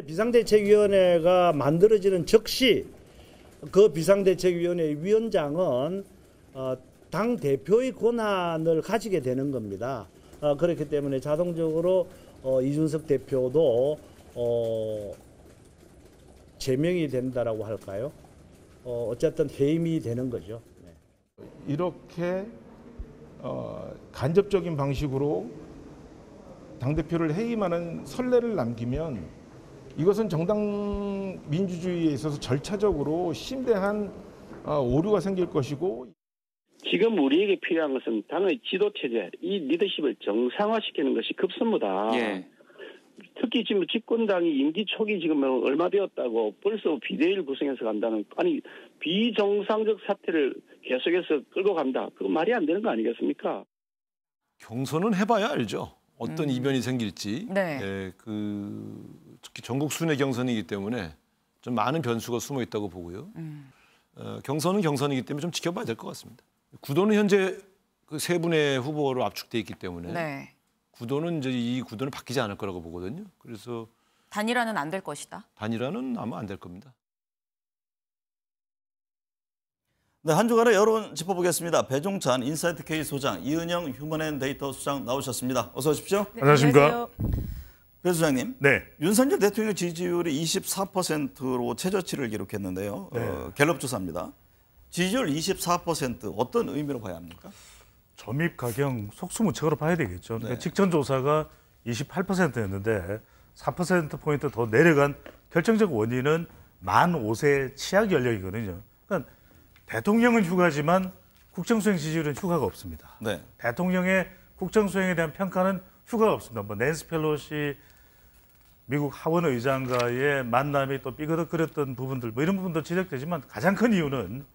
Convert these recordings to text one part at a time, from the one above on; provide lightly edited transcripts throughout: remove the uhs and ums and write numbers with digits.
비상대책위원회가 만들어지는 즉시 그 비상대책위원회 위원장은 당 대표의 권한을 가지게 되는 겁니다. 그렇기 때문에 자동적으로 이준석 대표도 제명이 된다라고 할까요? 어쨌든 해임이 되는 거죠. 네. 이렇게 간접적인 방식으로 당대표를 해임하는 선례를 남기면 이것은 정당 민주주의에 있어서 절차적으로 심대한 오류가 생길 것이고, 지금 우리에게 필요한 것은 당의 지도체제, 이 리더십을 정상화시키는 것이 급선무다. 예. 특히 지금 집권당이 임기 초기 지금 얼마 되었다고 벌써 비대위를 구성해서 간다는, 아니 비정상적 사태를 계속해서 끌고 간다. 그건 말이 안 되는 거 아니겠습니까? 경선은 해봐야 알죠. 어떤 이변이 생길지. 네. 예, 특히 전국 순회 경선이기 때문에 좀 많은 변수가 숨어 있다고 보고요. 경선은 경선이기 때문에 좀 지켜봐야 될 것 같습니다. 구도는 현재 그 세 분의 후보로 압축돼 있기 때문에 네. 구도는 이제 이 구도는 바뀌지 않을 거라고 보거든요. 그래서 단일화는 안 될 것이다. 단일화는 아마 안 될 겁니다. 네, 한 주간의 여론 짚어보겠습니다. 배종찬 인사이트 K 소장, 이은영 휴먼앤데이터 수장 나오셨습니다. 어서 오십시오. 네, 안녕하십니까. 배 소장님. 네. 윤석열 대통령 지지율이 24%로 최저치를 기록했는데요. 네. 갤럽 조사입니다. 지지율 24% 어떤 의미로 봐야 합니까? 점입 가경 속수무책으로 봐야 되겠죠. 네. 그러니까 직전 조사가 28%였는데 4%포인트 더 내려간 결정적 원인은 만 5세 치약 연령이거든요. 그러니까 대통령은 휴가지만 국정수행 지지율은 휴가가 없습니다. 네. 대통령의 국정수행에 대한 평가는 휴가가 없습니다. 뭐 낸시 펠로시 미국 하원 의장과의 만남이 또 삐그덕거렸던 부분들, 뭐 이런 부분도 지적되지만 가장 큰 이유는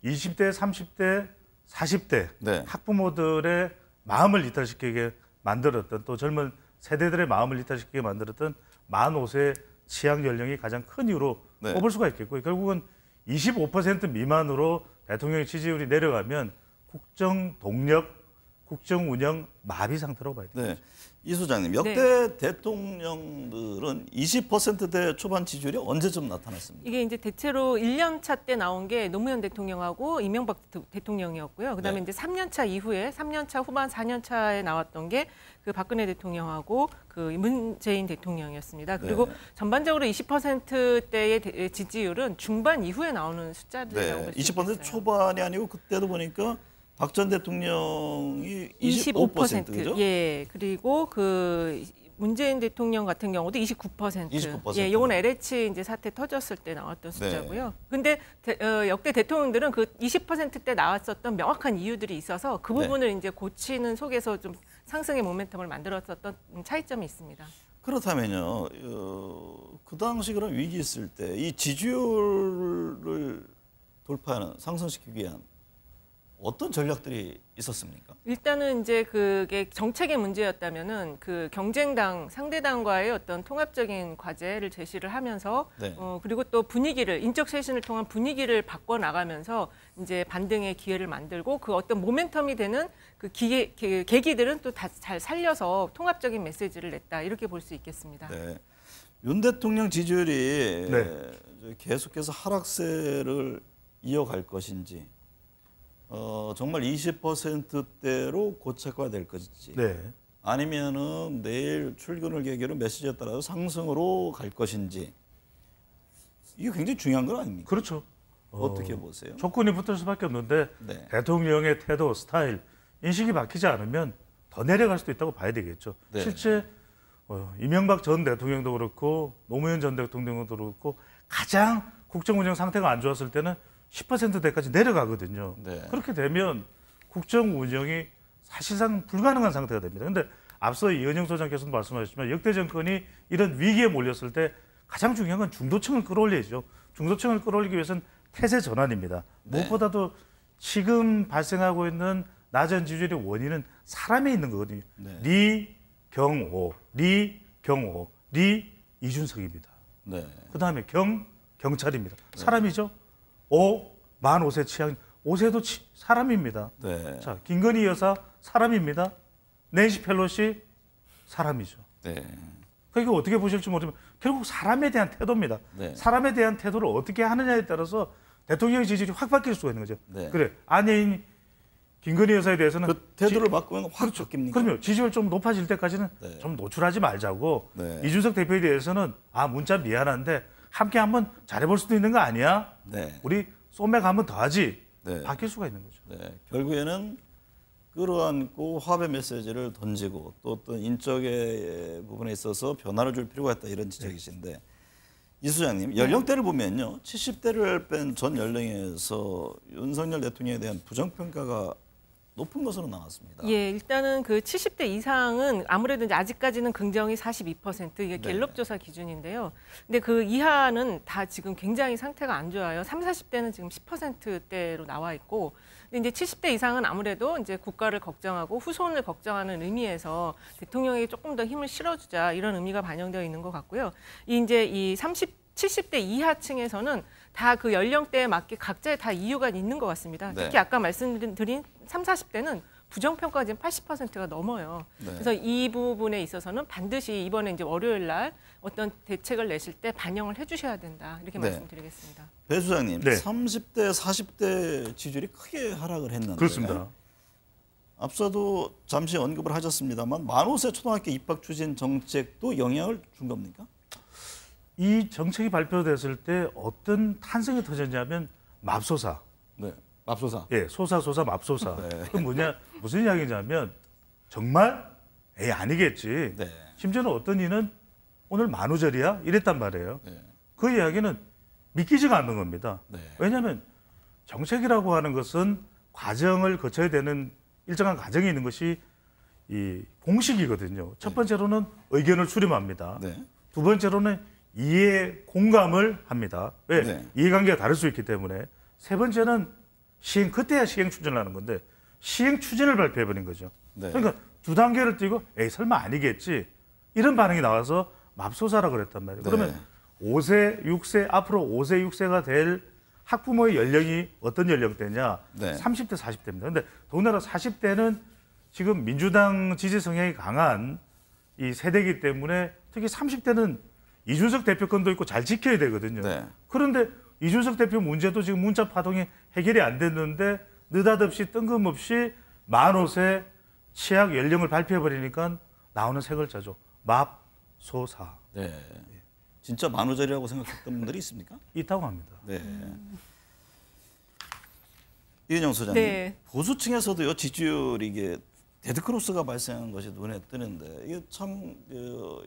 20대, 30대, 40대 네. 학부모들의 마음을 이탈시키게 만들었던, 또 젊은 세대들의 마음을 이탈시키게 만들었던 만 5세 취약 연령이 가장 큰 이유로 네. 꼽을 수가 있겠고, 결국은 25% 미만으로 대통령의 지지율이 내려가면 국정 동력, 국정 운영 마비 상태라고 봐야 됩니다. 네. 이 소장님, 역대 대통령들은 20%대 초반 지지율이 언제쯤 나타났습니까? 이게 이제 대체로 1년 차 때 나온 게 노무현 대통령하고 이명박 대통령이었고요. 그다음에 이제 3년 차 이후에 3년 차 후반 4년 차에 나왔던 게 그 박근혜 대통령하고 그 문재인 대통령이었습니다. 그리고 전반적으로 20%대의 지지율은 중반 이후에 나오는 숫자들이라고 볼 수 있어요. 20% 초반이 아니고 그때도 보니까 박 전 대통령이 25%죠? 예. 그리고 그 문재인 대통령 같은 경우도 29%. 29%. 예, 요건 LH 이제 사태 터졌을 때 나왔던 숫자고요. 근데 역대 대통령들은 그 20%대 나왔었던 명확한 이유들이 있어서 그 부분을 이제 고치는 속에서 좀 상승의 모멘텀을 만들었었던 차이점이 있습니다. 그렇다면요, 그 당시 그런 위기 있을 때 이 지지율을 돌파하는, 상승시키기 위한 어떤 전략들이 있었습니까? 일단은 이제 그게 정책의 문제였다면은 그 경쟁당 상대당과의 어떤 통합적인 과제를 제시를 하면서 그리고 또 분위기를 인적 쇄신을 통한 분위기를 바꿔 나가면서 이제 반등의 기회를 만들고 그 어떤 모멘텀이 되는 그 계기들은 또 다 잘 살려서 통합적인 메시지를 냈다 이렇게 볼 수 있겠습니다. 네. 윤 대통령 지지율이 계속해서 하락세를 이어갈 것인지. 정말 20%대로 고착화될 것인지 아니면은 내일 출근을 계기로 메시지에 따라서 상승으로 갈 것인지 이게 굉장히 중요한 건 아닙니까? 그렇죠. 어떻게 보세요? 조건이 붙을 수밖에 없는데 대통령의 태도, 스타일, 인식이 바뀌지 않으면 더 내려갈 수도 있다고 봐야 되겠죠. 실제 이명박 전 대통령도 그렇고 노무현 전 대통령도 그렇고 가장 국정 운영 상태가 안 좋았을 때는 10%대까지 내려가거든요. 그렇게 되면 국정 운영이 사실상 불가능한 상태가 됩니다. 그런데 앞서 이은영 소장께서도 말씀하셨지만 역대 정권이 이런 위기에 몰렸을 때 가장 중요한 건 중도층을 끌어올려야죠. 중도층을 끌어올리기 위해서는 태세 전환입니다. 무엇보다도 지금 발생하고 있는 낮은 지지율의 원인은 사람에 있는 거거든요. 리경호, 이준석입니다. 그다음에 경찰입니다. 사람이죠. 만 5세 취향, 5세도 사람입니다. 자, 김건희 여사 사람입니다. 낸시 펠로시 사람이죠. 그러니까 어떻게 보실지 모르지만 결국 사람에 대한 태도입니다. 네. 사람에 대한 태도를 어떻게 하느냐에 따라서 대통령의 지지율이 확 바뀔 수가 있는 거죠. 네. 그래, 아내인 김건희 여사에 대해서는 그 태도를 바꾸면 확 그렇죠. 바뀝니까? 그럼요. 지지율 좀 높아질 때까지는 네. 좀 노출하지 말자고. 네. 이준석 대표에 대해서는 문자 미안한데 함께 한번 잘해볼 수도 있는 거 아니야? 네. 우리 소맥 한번 더 하지. 네. 바뀔 수가 있는 거죠. 네. 결국에는 끌어안고 화합의 메시지를 던지고 또 어떤 인적의 부분에 있어서 변화를 줄 필요가 있다 이런 지적이신데 이 소장님 연령대를 보면요 70대를 뺀 전 연령에서 윤석열 대통령에 대한 부정평가가 높은 것으로 나왔습니다. 예, 일단은 그 70대 이상은 아무래도 이제 아직까지는 긍정이 42% 이게 갤럽 조사 기준인데요. 근데 그 이하는 다 지금 굉장히 상태가 안 좋아요. 30, 40대는 지금 10%대로 나와 있고, 근데 이제 70대 이상은 아무래도 이제 국가를 걱정하고 후손을 걱정하는 의미에서 대통령에게 조금 더 힘을 실어주자 이런 의미가 반영되어 있는 것 같고요. 이제 이 70대 이하층에서는 다 그 연령대에 맞게 각자의 다 이유가 있는 것 같습니다. 네. 특히 아까 말씀드린 30, 40대는 부정평가가 지금 80%가 넘어요. 네. 그래서 이 부분에 있어서는 반드시 이번에 이제 월요일 날 어떤 대책을 내실 때 반영을 해주셔야 된다. 이렇게 네. 말씀드리겠습니다. 배 소장님, 네. 30대, 40대 지지율이 크게 하락을 했는데 그렇습니다. 앞서도 잠시 언급을 하셨습니다만 만 5세 초등학교 입학 추진 정책도 영향을 준 겁니까? 이 정책이 발표됐을 때 어떤 탄생이 터졌냐면 맙소사. 네, 맙소사. 예, 소사 맙소사. 네. 그건 무슨 이야기냐면 정말 아니겠지. 네. 심지어는 어떤 이는 오늘 만우절이야 이랬단 말이에요. 네. 그 이야기는 믿기지가 않는 겁니다. 네. 왜냐하면 정책이라고 하는 것은 과정을 거쳐야 되는 일정한 과정이 있는 것이 이 공식이거든요. 첫 번째로는 의견을 수렴합니다. 네. 두 번째로는 이해 공감을 합니다. 왜? 네. 이해관계가 다를 수 있기 때문에. 세 번째는 그때야 시행 추진을 하는 건데 시행 추진을 발표해버린 거죠. 네. 그러니까 두 단계를 띄고 설마 아니겠지 이런 반응이 나와서 맙소사라고 그랬단 말이에요. 네. 그러면 5세, 6세 앞으로 5세, 6세가 될 학부모의 연령이 어떤 연령대냐? 네. 30대, 40대입니다. 그런데 더군다나 40대는 지금 민주당 지지 성향이 강한 이 세대이기 때문에 특히 30대는 이준석 대표권도 있고 잘 지켜야 되거든요. 네. 그런데 이준석 대표 문제도 지금 문자 파동이 해결이 안 됐는데 느닷없이 뜬금없이 만 5세 취약 연령을 발표해버리니까 나오는 세 글자죠. 맙소사. 네. 진짜 만우절이라고 생각했던 분들이 있습니까? 있다고 합니다. 네. 이은영 소장님, 네. 보수층에서도요 지지율이 이게 데드크로스가 발생한 것이 눈에 뜨는데 이게 참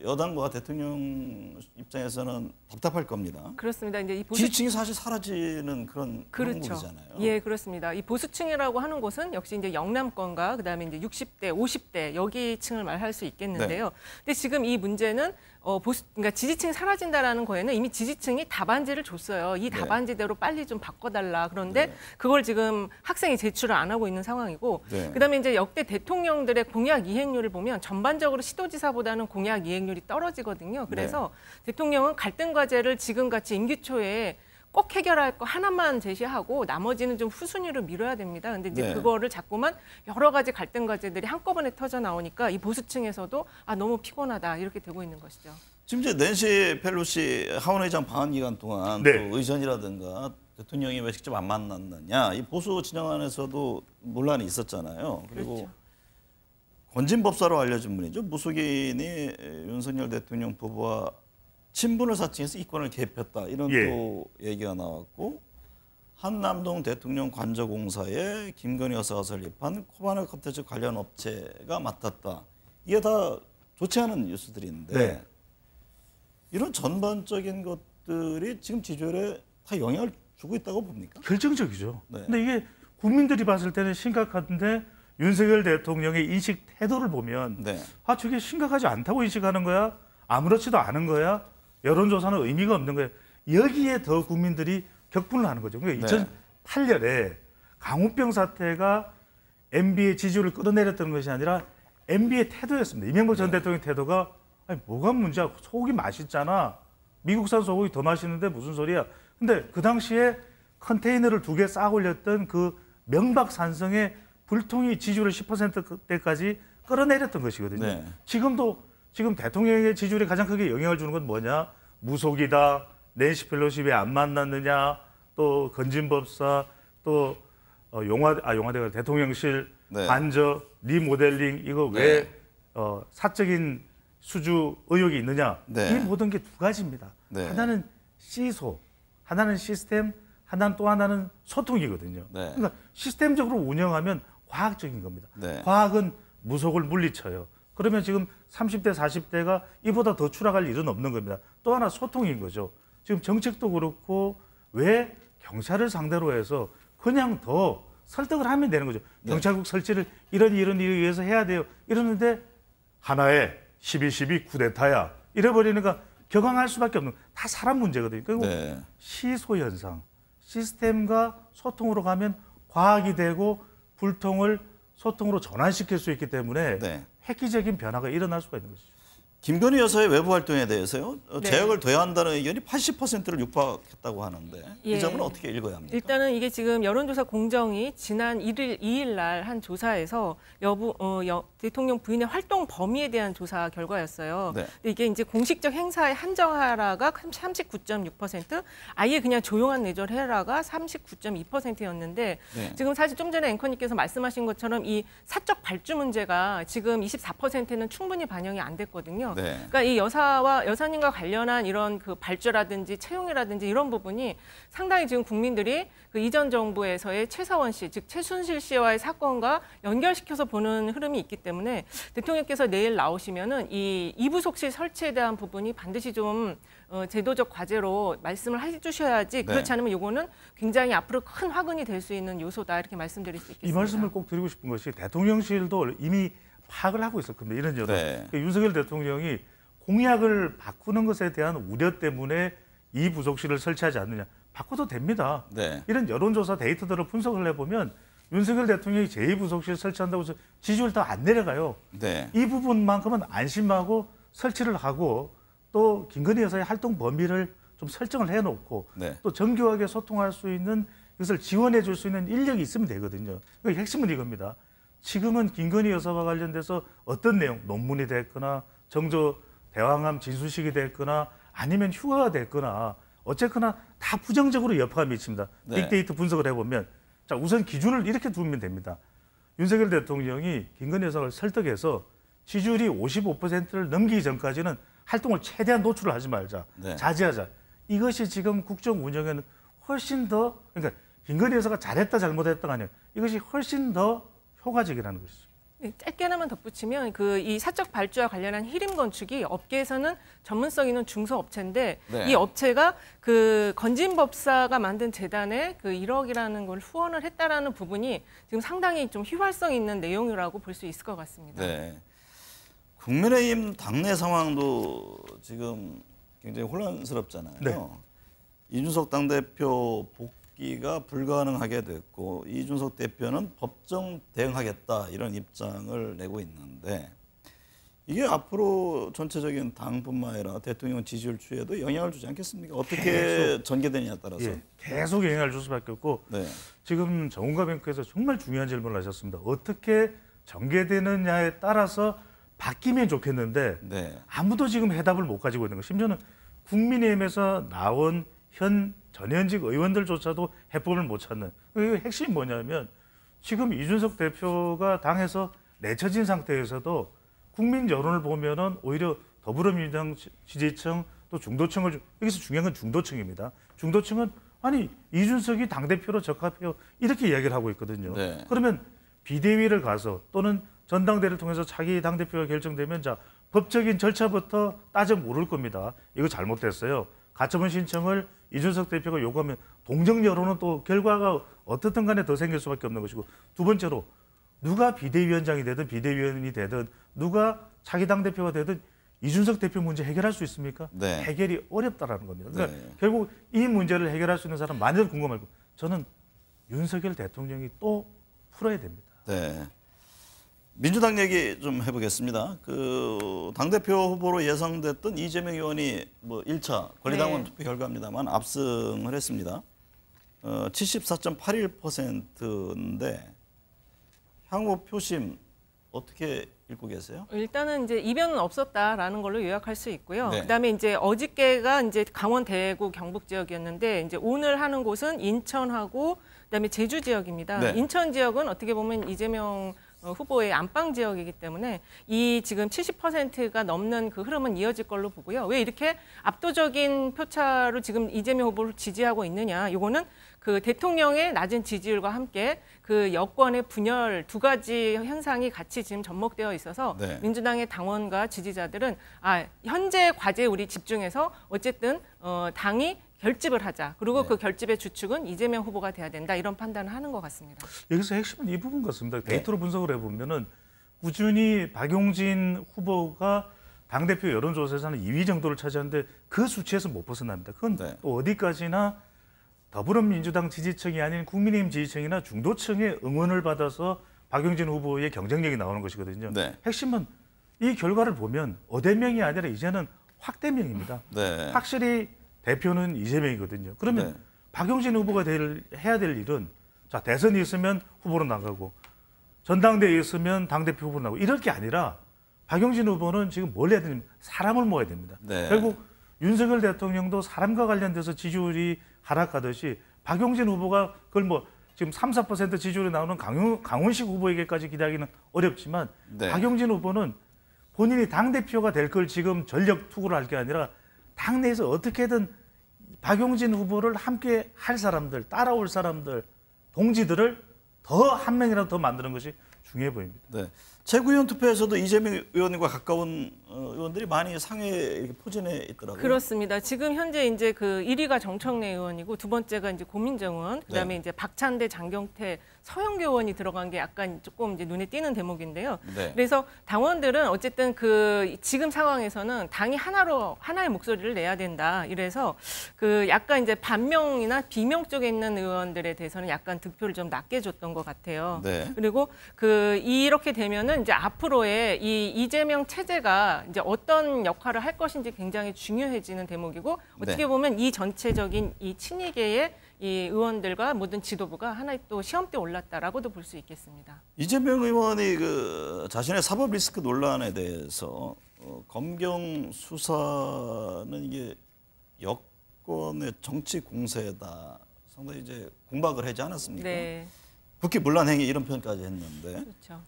여당과 대통령 입장에서는 답답할 겁니다. 그렇습니다. 이제 이 지지층이 사실 사라지는 그런 그렇죠. 형국이잖아요. 예, 그렇습니다. 이 보수층이라고 하는 곳은 역시 이제 영남권과 그다음에 이제 60대, 50대 여기 층을 말할 수 있겠는데요. 네. 근데 지금 이 문제는 그러니까 지지층이 사라진다라는 거에는 이미 지지층이 답안지를 줬어요. 이 답안지대로 빨리 좀 바꿔달라. 그런데 그걸 지금 학생이 제출을 안 하고 있는 상황이고, 그다음에 이제 역대 대통령들의 공약 이행률을 보면 전반적으로 시도지사보다는 공약 이행률이 떨어지거든요. 그래서 대통령은 갈등 과제를 지금 같이 임기 초에 꼭 해결할 거 하나만 제시하고 나머지는 좀 후순위로 미뤄야 됩니다. 근데 이제 그거를 자꾸만 여러 가지 갈등 과제들이 한꺼번에 터져 나오니까 이 보수층에서도 너무 피곤하다 이렇게 되고 있는 것이죠. 지금 이제 낸시 펠로시 하원의장 방한 기간 동안 또 의전이라든가 대통령이 왜 직접 안 만났느냐 이 보수 진영 안에서도 논란이 있었잖아요. 그리고 그렇죠. 권진법사로 알려진 분이죠. 무속인이 윤석열 대통령 부부와 친분을 사칭해서 이권을 개입했다 이런 또 얘기가 나왔고 한남동 대통령 관저공사에 김건희 여사가 설립한 코바늘 커테지 관련 업체가 맡았다. 이게 다 좋지 않은 뉴스들인데 이런 전반적인 것들이 지금 지지율에 다 영향을 주고 있다고 봅니까? 결정적이죠. 근데 이게 국민들이 봤을 때는 심각한데 윤석열 대통령의 인식 태도를 보면 저게 심각하지 않다고 인식하는 거야? 아무렇지도 않은 거야? 여론조사는 의미가 없는 거예요. 여기에 더 국민들이 격분을 하는 거죠. 그러니까 2008년에 강우병 사태가 MB의 지지율을 끌어내렸던 것이 아니라 MB의 태도였습니다. 이명박 전 대통령의 태도가 뭐가 문제야? 소고기 맛있잖아. 미국산 소고기 더 맛있는데 무슨 소리야? 근데 그 당시에 컨테이너를 2개 쌓아 올렸던 그 명박산성의 불통이 지지율을 10%대까지 끌어내렸던 것이거든요. 지금도 지금 대통령의 지지율에 가장 크게 영향을 주는 건 뭐냐? 무속이다, 낸시 펠로시 왜 안 만났느냐, 또 건진법사, 또 용화대가 대통령실 네. 관저, 리모델링 이거 왜 사적인 수주 의혹이 있느냐? 네. 이 모든 게 두 가지입니다. 네. 하나는 시소, 하나는 시스템, 하나는 또 하나는 소통이거든요. 네. 그러니까 시스템적으로 운영하면 과학적인 겁니다. 네. 과학은 무속을 물리쳐요. 그러면 지금 30대, 40대가 이보다 더 추락할 일은 없는 겁니다. 또 하나 소통인 거죠. 지금 정책도 그렇고 왜 경찰을 상대로 해서 그냥 더 설득을 하면 되는 거죠. 네. 경찰국 설치를 이런 일에 의해서 해야 돼요. 이러는데 하나에 12.12 쿠데타야 이래버리니까 격앙할 수밖에 없는 다 사람 문제거든요. 그리고 네. 시소 현상, 시스템과 소통으로 가면 과학이 되고 불통을 소통으로 전환시킬 수 있기 때문에 네. 획기적인 변화가 일어날 수가 있는 것이죠. 김건희 여사의 외부 활동에 대해서요. 네. 제약을 둬야 한다는 의견이 80%를 육박했다고 하는데 예. 이 점은 어떻게 읽어야 합니까? 일단은 이게 지금 여론조사 공정이 지난 2일 날 한 조사에서 대통령 부인의 활동 범위에 대한 조사 결과였어요. 네. 근데 이게 이제 공식적 행사에 한정하라가 39.6%, 아예 그냥 조용한 내절해라가 39.2%였는데 네. 지금 사실 좀 전에 앵커님께서 말씀하신 것처럼 이 사적 발주 문제가 지금 24%는 충분히 반영이 안 됐거든요. 네. 그러니까 이 여사님과 관련한 이런 그 발주라든지 채용이라든지 이런 부분이 상당히 지금 국민들이 그 이전 정부에서의 최사원 씨, 즉 최순실 씨와의 사건과 연결시켜서 보는 흐름이 있기 때문에 대통령께서 내일 나오시면은 이 이부속실 설치에 대한 부분이 반드시 좀 제도적 과제로 말씀을 해주셔야지 그렇지 않으면 이거는 굉장히 앞으로 큰 화근이 될 수 있는 요소다 이렇게 말씀드릴 수 있겠습니다. 이 말씀을 꼭 드리고 싶은 것이 대통령실도 이미 파악을 하고 있었거든요. 이런저런. 네. 그러니까 윤석열 대통령이 공약을 바꾸는 것에 대한 우려 때문에 이 부속실을 설치하지 않느냐. 바꿔도 됩니다. 네. 이런 여론조사 데이터들을 분석을 해보면 윤석열 대통령이 제2부속실 설치한다고 해서 지지율 더 안 내려가요. 네. 이 부분만큼은 안심하고 설치를 하고 또 김건희 여사의 활동 범위를 좀 설정을 해놓고 네. 또 정교하게 소통할 수 있는 이것을 지원해 줄 수 있는 인력이 있으면 되거든요. 그러니까 핵심은 이겁니다. 지금은 김건희 여사와 관련돼서 어떤 내용, 논문이 됐거나 정조 대왕암 진수식이 됐거나 아니면 휴가가 됐거나 어쨌거나 다 부정적으로 여파가 미칩니다. 네. 빅데이터 분석을 해보면 자 우선 기준을 이렇게 두면 됩니다. 윤석열 대통령이 김건희 여사를 설득해서 지지율이 55%를 넘기기 전까지는 활동을 최대한 노출을 하지 말자. 네. 자제하자. 이것이 지금 국정 운영에는 훨씬 더 그러니까 김건희 여사가 잘했다 잘못했다가 아니에요. 이것이 훨씬 더 효과적이라는 것이죠. 네, 짧게 하나만 덧붙이면 이 사적 발주와 관련한 히림 건축이 업계에서는 전문성 있는 중소업체인데 네. 이 업체가 그 건진법사가 만든 재단에 그 1억이라는 걸 후원을 했다라는 부분이 지금 상당히 좀 휘발성 있는 내용이라고 볼 수 있을 것 같습니다. 네. 국민의힘 당내 상황도 지금 굉장히 혼란스럽잖아요. 네. 이준석 당대표 복귀가 불가능하게 됐고 이준석 대표는 법정 대응하겠다 이런 입장을 내고 있는데 이게 앞으로 전체적인 당뿐만 아니라 대통령 지지율 추이에도 영향을 주지 않겠습니까? 어떻게 계속, 전개되느냐에 따라서. 예, 계속 영향을 줄 수밖에 없고 네. 지금 정운가 뱅크에서 정말 중요한 질문을 하셨습니다. 어떻게 전개되느냐에 따라서 바뀌면 좋겠는데 네. 아무도 지금 해답을 못 가지고 있는 거. 심지어는 국민의힘에서 나온 전현직 의원들조차도 해법을 못 찾는. 그 핵심이 뭐냐면 지금 이준석 대표가 당에서 내쳐진 상태에서도 국민 여론을 보면은 오히려 더불어민주당 지지층 또 중도층을 여기서 중요한 건 중도층입니다. 중도층은 아니 이준석이 당대표로 적합해요 이렇게 이야기를 하고 있거든요. 네. 그러면 비대위를 가서 또는 전당대회를 통해서 자기 당대표가 결정되면 자 법적인 절차부터 따져 물을 겁니다. 이거 잘못됐어요. 가처분 신청을 이준석 대표가 요구하면 동정 여론은 또 결과가 어떻든 간에 더 생길 수밖에 없는 것이고 두 번째로 누가 비대위원장이 되든 비대위원이 되든 누가 자기 당대표가 되든 이준석 대표 문제 해결할 수 있습니까? 네. 해결이 어렵다라는 겁니다. 그러니까 네. 결국 이 문제를 해결할 수 있는 사람 많이들 궁금하고 저는 윤석열 대통령이 또 풀어야 됩니다. 네. 민주당 얘기 좀 해보겠습니다. 그 당대표 후보로 예상됐던 이재명 의원이 뭐 1차 권리당원 투표 결과입니다만 압승을 했습니다. 74.81%인데 향후 표심 어떻게 읽고 계세요? 일단은 이제 이변은 없었다라는 걸로 요약할 수 있고요. 네. 그다음에 이제 어저께가 이제 강원, 대구, 경북 지역이었는데 이제 오늘 하는 곳은 인천하고 그다음에 제주 지역입니다. 네. 인천 지역은 어떻게 보면 이재명 후보의 안방 지역이기 때문에 이 지금 70%가 넘는 그 흐름은 이어질 걸로 보고요. 왜 이렇게 압도적인 표차로 지금 이재명 후보를 지지하고 있느냐? 이거는 그 대통령의 낮은 지지율과 함께 그 여권의 분열 두 가지 현상이 같이 지금 접목되어 있어서 네. 민주당의 당원과 지지자들은 현재 과제에 우리 집중해서 어쨌든 당이 결집을 하자. 그리고 그 결집의 주축은 이재명 후보가 돼야 된다. 이런 판단을 하는 것 같습니다. 여기서 핵심은 이 부분 같습니다. 데이터로 분석을 해보면은 꾸준히 박용진 후보가 당대표 여론조사에서는 2위 정도를 차지하는데 그 수치에서 못 벗어납니다. 그건 또 어디까지나 더불어민주당 지지층이 아닌 국민의힘 지지층이나 중도층의 응원을 받아서 박용진 후보의 경쟁력이 나오는 것이거든요. 네. 핵심은 이 결과를 보면 어대명이 아니라 이제는 확대명입니다. 네. 확실히 대표는 이재명이거든요. 그러면 박용진 후보가 해야 될 일은 자 대선이 있으면 후보로 나가고 전당대회에 있으면 당대표 후보로 나가고 이럴 게 아니라 박용진 후보는 지금 뭘 해야 되냐면 사람을 모아야 됩니다. 네. 결국 윤석열 대통령도 사람과 관련돼서 지지율이 하락하듯이 박용진 후보가 그걸 뭐 지금 3, 4% 지지율이 나오는 강훈식 후보에게까지 기대하기는 어렵지만 박용진 후보는 본인이 당대표가 될 걸 지금 전력 투구를 할 게 아니라 당내에서 어떻게든 박용진 후보를 함께 할 사람들, 따라올 사람들, 동지들을 더 한 명이라도 더 만드는 것이 중요해 보입니다. 네. 최고위원 투표에서도 이재명 의원과 가까운 의원들이 많이 상위에 이렇게 포진해 있더라고요. 그렇습니다. 지금 현재 이제 그 1위가 정청래 의원이고 두 번째가 이제 고민정 의원, 그다음에 이제 박찬대, 장경태, 서영교 의원이 들어간 게 약간 조금 이제 눈에 띄는 대목인데요. 네. 그래서 당원들은 어쨌든 그 지금 상황에서는 당이 하나의 목소리를 내야 된다. 이래서 그 약간 이제 반명이나 비명 쪽에 있는 의원들에 대해서는 약간 득표를 좀 낮게 줬던 것 같아요. 네. 그리고 그 이렇게 되면은 이제 앞으로의 이 이재명 체제가 이제 어떤 역할을 할 것인지 굉장히 중요해지는 대목이고 어떻게 보면 이 전체적인 이 친이계의 이 의원들과 모든 지도부가 하나의 또 시험대에 올랐다라고도 볼 수 있겠습니다. 이재명 의원이 그 자신의 사법 리스크 논란에 대해서 검경 수사는 이게 여권의 정치 공세다. 상당히 이제 공박을 하지 않았습니까? 네. 국회 문란 행위 이런 표현까지 했는데. 그렇죠.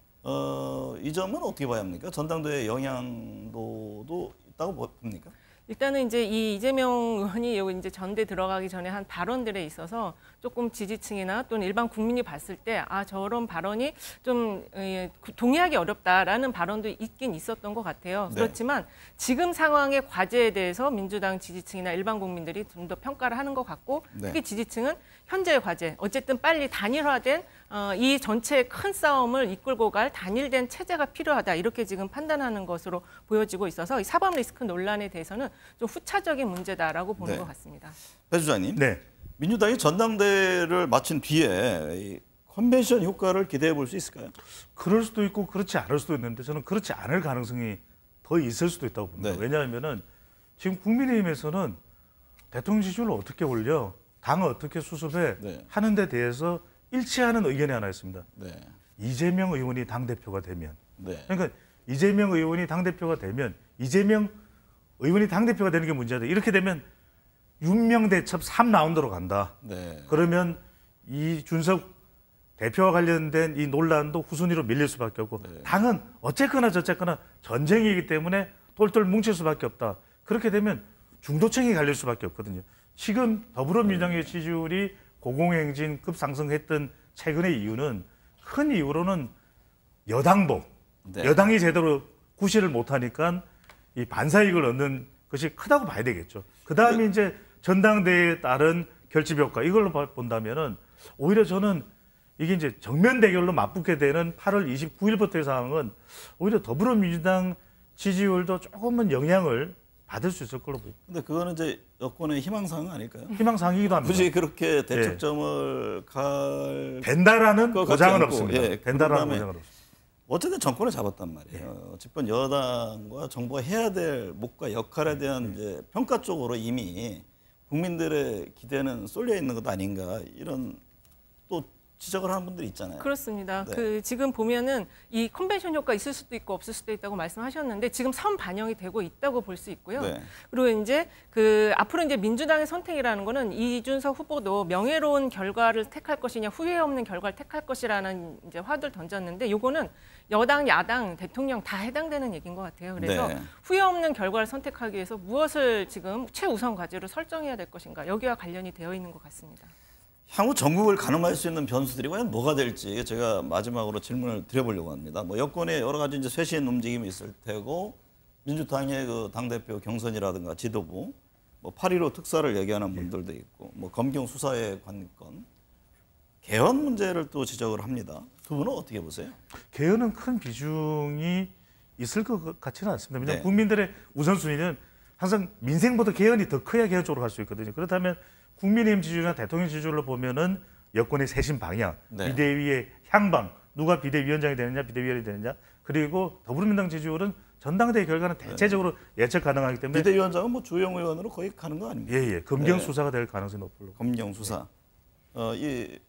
이 점은 어떻게 봐야 합니까? 전당대회 영향도도 있다고 봅니까? 일단은 이제 이 이재명 의원이 여기 이제 전대 들어가기 전에 한 발언들에 있어서 조금 지지층이나 또는 일반 국민이 봤을 때 저런 발언이 좀 동의하기 어렵다라는 발언도 있긴 있었던 것 같아요. 네. 그렇지만 지금 상황의 과제에 대해서 민주당 지지층이나 일반 국민들이 좀 더 평가를 하는 것 같고 특히 지지층은 현재의 과제, 어쨌든 빨리 단일화된 이 전체의 큰 싸움을 이끌고 갈 단일된 체제가 필요하다 이렇게 지금 판단하는 것으로 보여지고 있어서 이 사법 리스크 논란에 대해서는 좀 후차적인 문제다라고 보는 것 같습니다. 배 주장님, 네. 민주당이 전당대회를 마친 뒤에 이 컨벤션 효과를 기대해 볼 수 있을까요? 그럴 수도 있고 그렇지 않을 수도 있는데 저는 그렇지 않을 가능성이 더 있을 수도 있다고 봅니다. 네. 왜냐하면은 지금 국민의힘에서는 대통령 지지율을 어떻게 올려, 당을 어떻게 수습해 하는 데 대해서 일치하는 의견이 하나 있습니다. 이재명 의원이 당대표가 되면 그러니까 이재명 의원이 당대표가 되면 이재명 의원이 당대표가 되는 게 문제다. 이렇게 되면 윤명대첩 3라운드로 간다. 그러면 이준석 대표와 관련된 이 논란도 후순위로 밀릴 수밖에 없고 당은 어쨌거나 저쨌거나 전쟁이기 때문에 똘똘 뭉칠 수밖에 없다. 그렇게 되면 중도층이 갈릴 수밖에 없거든요. 지금 더불어민주당의 지지율이 고공행진급 상승했던 최근의 이유는 큰 이유로는 여당복, 여당이 제대로 구실을 못하니까 이 반사이익을 얻는 것이 크다고 봐야 되겠죠. 그 다음에 이제 전당대회에 따른 결집 효과 이걸로 본다면은 오히려 저는 이게 이제 정면 대결로 맞붙게 되는 8월 29일부터의 상황은 오히려 더불어민주당 지지율도 조금은 영향을 받을 수 있을 걸로 보입니다. 근데 그거는 이제 여권의 희망사항 아닐까요? 희망사항이기도 합니다. 굳이 그렇게 대척점을 된다라는 보장은 없습니다. 된다라는 보장은 없습니다. 어쨌든 정권을 잡았단 말이에요. 집권 여당과 정부가 해야 될 몫과 역할에 대한 이제 평가 쪽으로 이미 국민들의 기대는 쏠려 있는 것 아닌가 이런 또 지적을 하는 분들이 있잖아요. 그렇습니다. 네. 그 지금 보면은 이 컨벤션 효과 있을 수도 있고 없을 수도 있다고 말씀하셨는데 지금 선 반영이 되고 있다고 볼 수 있고요. 네. 그리고 이제 그 앞으로 이제 민주당의 선택이라는 거는 이준석 후보도 명예로운 결과를 택할 것이냐 후회 없는 결과를 택할 것이라는 이제 화두를 던졌는데 요거는 여당, 야당, 대통령 다 해당되는 얘기인 것 같아요. 그래서 네. 후회 없는 결과를 선택하기 위해서 무엇을 지금 최우선 과제로 설정해야 될 것인가 여기와 관련이 되어 있는 것 같습니다. 향후 전국을 가늠할 수 있는 변수들이 과연 뭐가 될지 제가 마지막으로 질문을 드려보려고 합니다. 뭐 여권에 여러 가지 이제 쇄신 움직임이 있을 테고 민주당의 그 당대표 경선이라든가 지도부, 뭐 8.15 특사를 얘기하는 분들도 있고, 뭐 검경 수사의 관건, 개헌 문제를 또 지적을 합니다. 두 분은 어떻게 보세요? 개헌은 큰 비중이 있을 것 같지는 않습니다. 왜냐하면 네. 국민들의 우선순위는 항상 민생보다 개헌이 더 커야 개헌 쪽으로 갈 수 있거든요. 그렇다면 국민의힘 지지율이나 대통령 지지율로 보면은 여권의 쇄신 방향, 네. 비대위의 향방, 누가 비대위원장이 되느냐, 비대위원이 되느냐, 그리고 더불어민주당 지지율은 전당대회 결과는 대체적으로 예측 가능하기 때문에 비대위원장은 뭐 주영 의원으로 거의 가는 거 아닙니까? 예, 검경 네. 수사가 될 가능성이 높고. 검경 수사. 이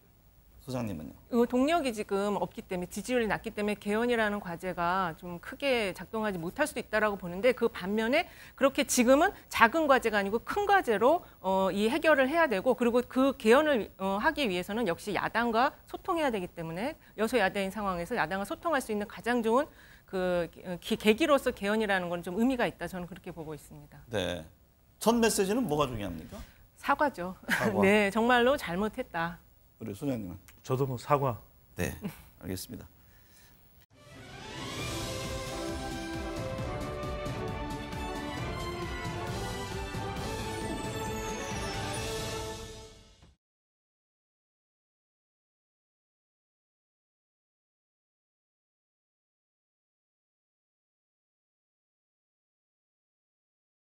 소장님은요? 동력이 지금 없기 때문에 지지율이 낮기 때문에 개헌이라는 과제가 좀 크게 작동하지 못할 수도 있다라고 보는데 그 반면에 그렇게 지금은 작은 과제가 아니고 큰 과제로 이 해결을 해야 되고 그리고 그 개헌을 하기 위해서는 역시 야당과 소통해야 되기 때문에 여소야대인 상황에서 야당과 소통할 수 있는 가장 좋은 그 계기로서 개헌이라는 건 좀 의미가 있다 저는 그렇게 보고 있습니다. 네. 첫 메시지는 뭐가 중요합니까? 사과죠. 사과. 네, 정말로 잘못했다. 우리 소장님은? 저도 뭐 사과. 네, 알겠습니다.